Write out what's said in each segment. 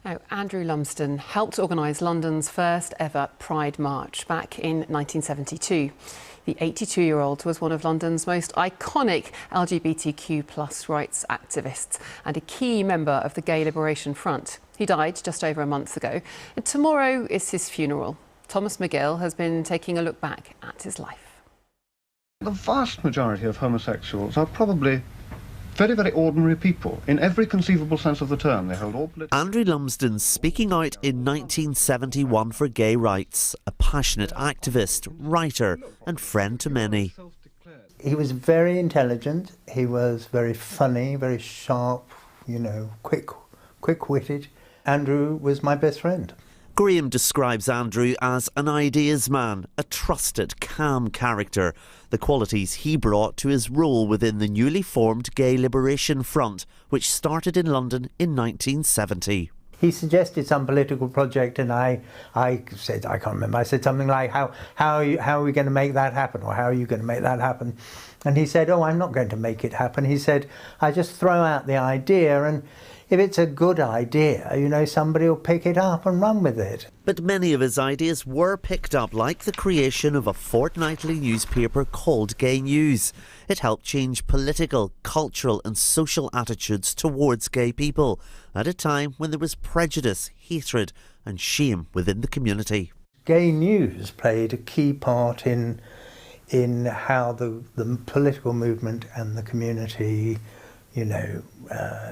Now, Andrew Lumsden helped organise London's first ever Pride March back in 1972. The 82-year-old was one of London's most iconic LGBTQ+ rights activists and a key member of the Gay Liberation Front. He died just over a month ago, and tomorrow is his funeral. Thomas Magill has been taking a look back at his life. The vast majority of homosexuals are probably very, very ordinary people, in every conceivable sense of the term. They hold all political... Andrew Lumsden speaking out in 1971 for gay rights, a passionate activist, writer and friend to many. He was very intelligent, he was very funny, very sharp, quick-witted. Andrew was my best friend. Graham describes Andrew as an ideas man, a trusted, calm character, the qualities he brought to his role within the newly formed Gay Liberation Front, which started in London in 1970. He suggested some political project and I said, I can't remember, I said something like, how are we going to make that happen, or how are you going to make that happen? And he said, oh, I'm not going to make it happen. He said, I just throw out the idea, and if it's a good idea, somebody will pick it up and run with it. But many of his ideas were picked up, like the creation of a fortnightly newspaper called Gay News. It helped change political, cultural and social attitudes towards gay people at a time when there was prejudice, hatred and shame within the community. Gay News played a key part in how the political movement and the community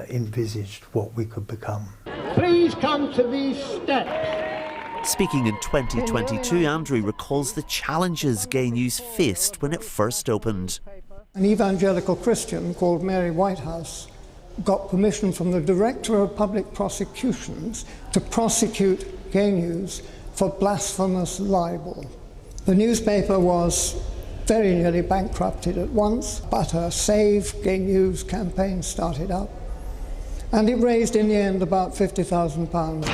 envisaged what we could become. Please come to these steps. Speaking in 2022, Andrew recalls the challenges Gay News faced when it first opened. An evangelical Christian called Mary Whitehouse got permission from the Director of Public Prosecutions to prosecute Gay News for blasphemous libel. The newspaper was very nearly bankrupted at once, but a Save Gay News campaign started up, and it raised in the end about £50,000.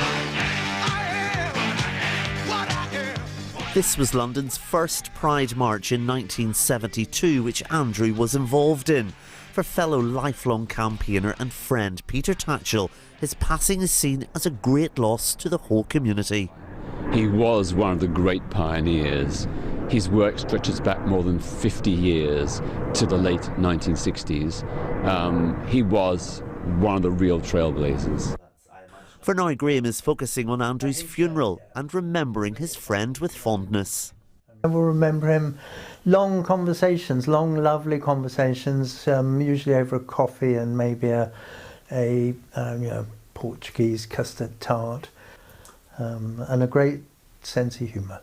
This was London's first Pride March in 1972, which Andrew was involved in. For fellow lifelong campaigner and friend Peter Tatchell, his passing is seen as a great loss to the whole community. He was one of the great pioneers. His work stretches back more than 50 years to the late 1960s. He was one of the real trailblazers. For now, Graham is focusing on Andrew's funeral and remembering his friend with fondness. I will remember him. Long conversations, long lovely conversations, usually over a coffee and maybe a Portuguese custard tart, and a great sense of humour.